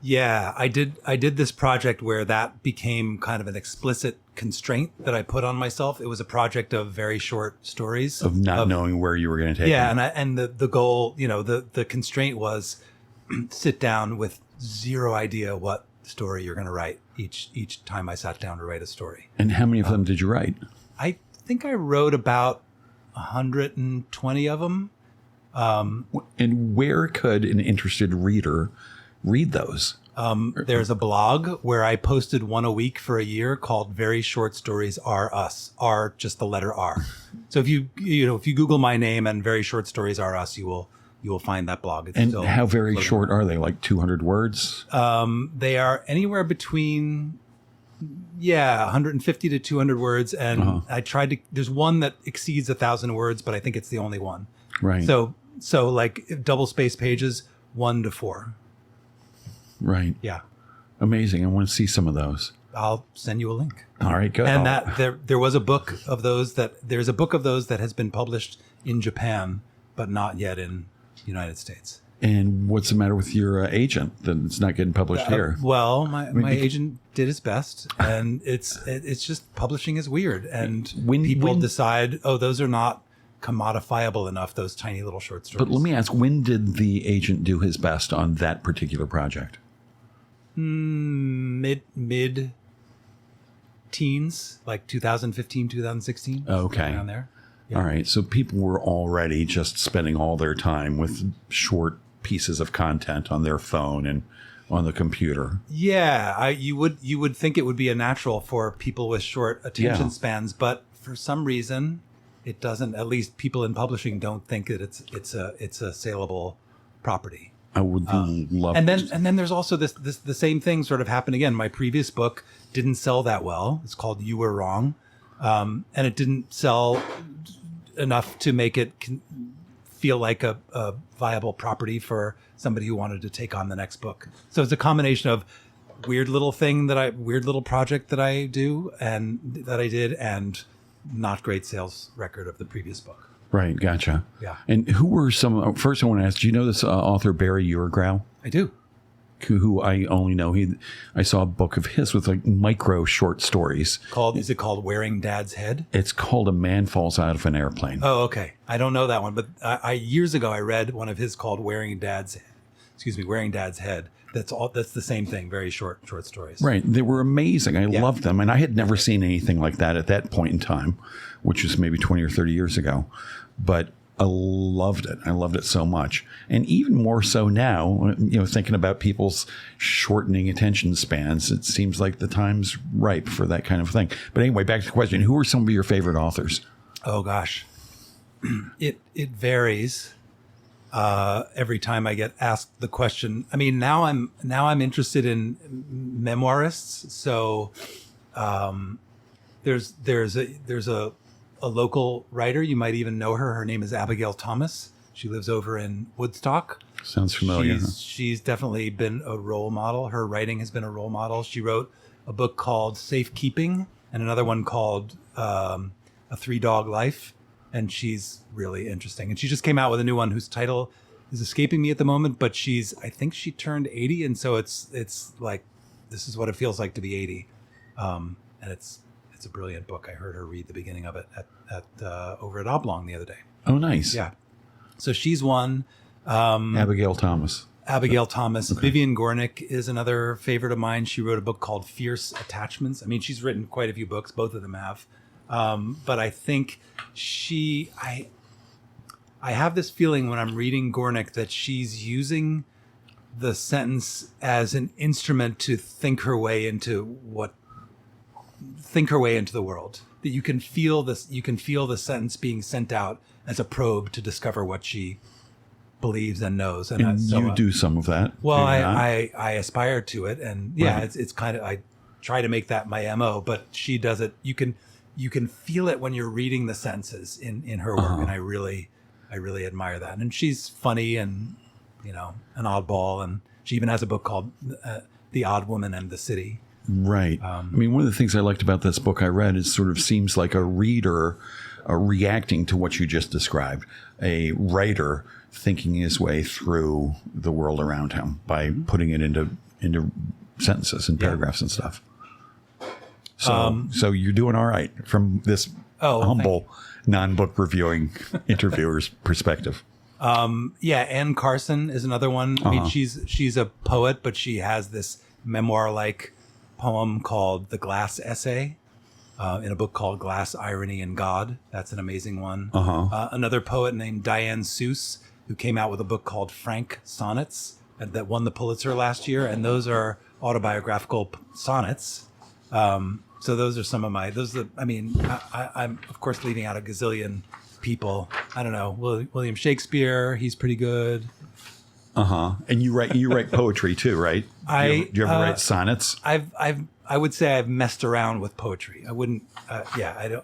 Yeah, I did this project where that became kind of an explicit constraint that I put on myself. It was a project of very short stories. Of not knowing where you were going to take them. Yeah, and the goal, the constraint was sit down with zero idea what story you're going to write each time I sat down to write a story. And how many of them did you write? I think I wrote about 120 of them. And where could an interested reader read those? There's a blog where I posted one a week for a year called Very Short Stories Are Us. R, just the letter R. So if you Google my name and Very Short Stories Are Us, you will find that blog. It's and how very short are they? Like 200 words? They are anywhere between 150 to 200 words. And I tried to. There's one that exceeds 1,000 words, but I think it's the only one. Right. So like double space pages, 1 to 4. Right. Yeah. Amazing. I want to see some of those. I'll send you a link. All right, good. And there was a book of those there's a book of those that has been published in Japan, but not yet in the United States. And what's the matter with your agent that it's not getting published here? Well, my agent did his best, and it's just publishing is weird, and people decide, oh, those are not commodifiable enough, those tiny little short stories. But let me ask, when did the agent do his best on that particular project? Mid teens, like 2015, 2016. Okay. Around there. Yeah. All right. So people were already just spending all their time with short pieces of content on their phone and on the computer. Yeah, you would think it would be a natural for people with short attention spans, but for some reason it doesn't. At least people in publishing don't think that it's a saleable property. I would love. And then there's also this the same thing sort of happened again. My previous book didn't sell that well. It's called You Were Wrong, and it didn't sell enough to make it feel like a viable property for somebody who wanted to take on the next book. So it's a combination of weird little project that I do and that I did, and not great sales record of the previous book. Right, gotcha. Yeah. And who were some? First, I want to ask: do you know this author Barry Uhrgrau? I do. Who I only know I saw a book of his with like micro short stories. Is it called Wearing Dad's Head? It's called A Man Falls Out of an Airplane. Oh, okay. I don't know that one, but I years ago I read one of his called Wearing Dad's Head. That's the same thing. Very short stories. Right. They were amazing. I loved them. And I had never seen anything like that at that point in time, which was maybe 20 or 30 years ago. But I loved it. I loved it so much. And even more so now, thinking about people's shortening attention spans, it seems like the time's ripe for that kind of thing. But anyway, back to the question. Who are some of your favorite authors? Oh, gosh. It varies. Every time I get asked the question. I mean, now I'm interested in memoirists. So there's a local writer. You might even know her. Her name is Abigail Thomas. She lives over in Woodstock. Sounds familiar. She's definitely been a role model. Her writing has been a role model. She wrote a book called Safekeeping and another one called A Three-Dog Life. And she's really interesting. And she just came out with a new one whose title is escaping me at the moment, but I think she turned 80. And so it's like, this is what it feels like to be 80. And it's a brilliant book. I heard her read the beginning of it at over at Oblong the other day. Oh, nice. Yeah. So she's one. Abigail Thomas. Okay. Vivian Gornick is another favorite of mine. She wrote a book called Fierce Attachments. I mean, she's written quite a few books. Both of them have. But I think I have this feeling when I'm reading Gornick that she's using the sentence as an instrument to think her way into the world. That you can feel the sentence being sent out as a probe to discover what she believes and knows. And you do some of that. Well, I aspire to it, and yeah, right. It's kind of, I try to make that my MO, but she does it. You can feel it when you're reading the sentences in her work, and I really admire that. And she's funny and an oddball, and she even has a book called The Odd Woman and the City. Right. I mean, one of the things I liked about this book I read is sort of seems like a reader reacting to what you just described, a writer thinking his way through the world around him by putting it into sentences and paragraphs and stuff. So you're doing all right from this humble non-book reviewing interviewer's perspective. Anne Carson is another one. I mean, she's a poet, but she has this memoir-like poem called The Glass Essay in a book called Glass, Irony, and God. That's an amazing one. Another poet named Diane Seuss, who came out with a book called Frank Sonnets that won the Pulitzer last year. And those are autobiographical sonnets. So those are some of I'm of course leaving out a gazillion people. I don't know, William Shakespeare, he's pretty good. And you write poetry too, right? Do you ever write sonnets? I would say I've messed around with poetry. I wouldn't. I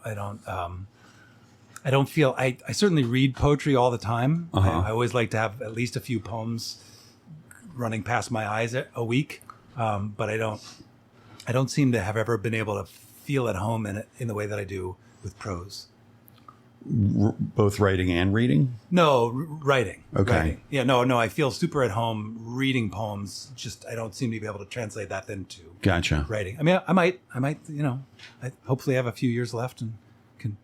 don't feel. I certainly read poetry all the time. I always like to have at least a few poems running past my eyes a week. But I don't seem to have ever been able to feel at home in it in the way that I do with prose. both writing and reading? No, writing. Okay. Writing. Yeah, no. I feel super at home reading poems. Just I don't seem to be able to translate that into Gotcha. writing. I mean, I might. I hopefully have a few years left and can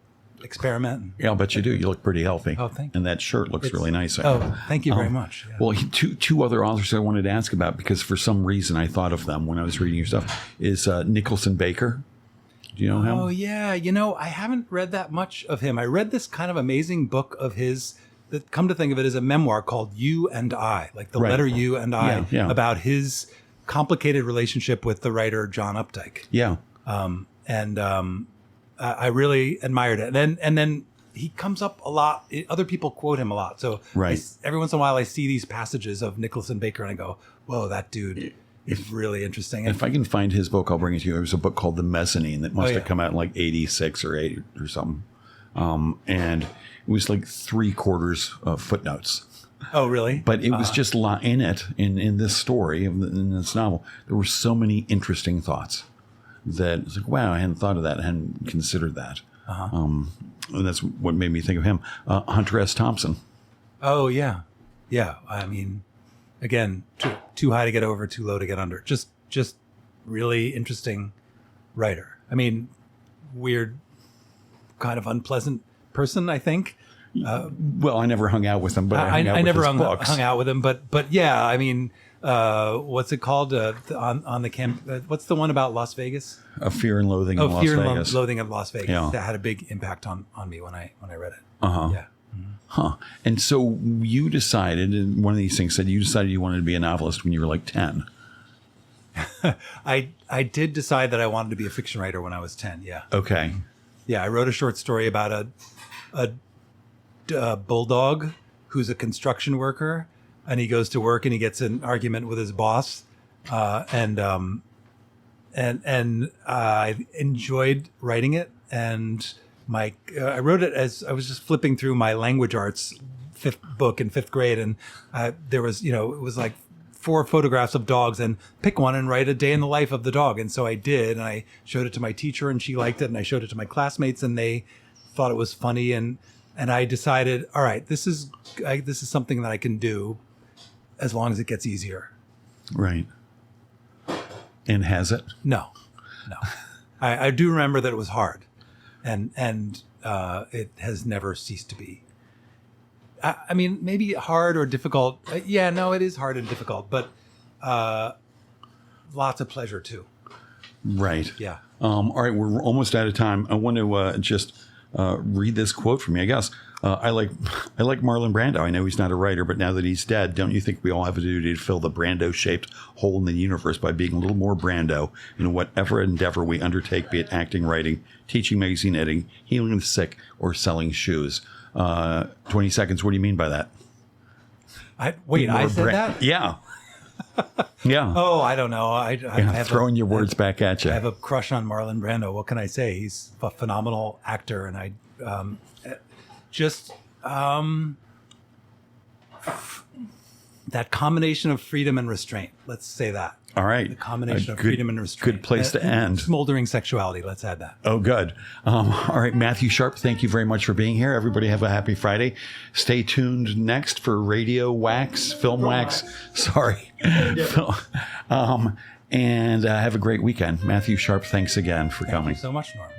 experiment. Yeah, I'll bet you do. You look pretty healthy. Oh, thank you. And that shirt looks really nice. Oh, thank you very much. Yeah. Well, two other authors I wanted to ask about because for some reason I thought of them when I was reading your stuff is Nicholson Baker. Do you know him? Oh, yeah. I haven't read that much of him. I read this kind of amazing book of his that, come to think of it, is a memoir called You and I, like the letter You and I, about his complicated relationship with the writer John Updike. Yeah. I really admired it. And then he comes up a lot. Other people quote him a lot. So every once in a while I see these passages of Nicholson Baker and I go, whoa, that dude is really interesting. And if I can find his book, I'll bring it to you. There was a book called The Mezzanine that must have come out in like 86 or 80 or something. And it was like 3/4 footnotes. Oh, really? But it was just in it, in this story, in this novel, there were so many interesting thoughts that it's like, wow, I hadn't thought of that. I hadn't considered that. And that's what made me think of him. Hunter S. Thompson. Oh, yeah. Yeah. I mean, again, too high to get over, too low to get under. Just really interesting writer. I mean, weird, kind of unpleasant person, I think. Well, I never hung out with him, but I never hung out with him. But yeah, I mean, what's it called on the camp? What's the one about Las Vegas? Fear and Loathing in Las Vegas. Fear and Loathing in Las Vegas. Yeah. That had a big impact on me when I read it. Yeah. Huh. And so you decided, and one of these things said you decided you wanted to be a novelist when you were like 10. I did decide that I wanted to be a fiction writer when I was 10. Yeah. Okay. Yeah. I wrote a short story about a bulldog who's a construction worker, and he goes to work and he gets an argument with his boss, and I enjoyed writing it. And I wrote it as I was just flipping through my language arts book in 5th grade, and there was, it was like 4 photographs of dogs, and pick one and write a day in the life of the dog. And so I did, and I showed it to my teacher, and she liked it, and I showed it to my classmates, and they thought it was funny, and I decided, all right, this is something that I can do as long as it gets easier. Right. And has it? No. I do remember that it was hard, and it has never ceased to be. I mean, maybe hard or difficult. Yeah, no, it is hard and difficult, but lots of pleasure too. Right. Yeah. All right, we're almost out of time. I want to just read this quote from you, I guess. I like Marlon Brando. I know he's not a writer, but now that he's dead, don't you think we all have a duty to fill the Brando-shaped hole in the universe by being a little more Brando in whatever endeavor we undertake, be it acting, writing, teaching, magazine editing, healing the sick, or selling shoes? 20 seconds. What do you mean by that? I said that? Yeah. Yeah. Oh, I don't know. I have throwing your words back at you. I have a crush on Marlon Brando. What can I say? He's a phenomenal actor, and I that combination of freedom and restraint. Let's say that. All right. The combination of freedom and restraint. Good place to end. Smoldering sexuality. Let's add that. Oh, good. All right, Matthew Sharpe, thank you very much for being here. Everybody have a happy Friday. Stay tuned next for Radio Wax, Film Wax. Sorry. And have a great weekend. Matthew Sharpe, thanks again for coming. Thank you so much, Norm.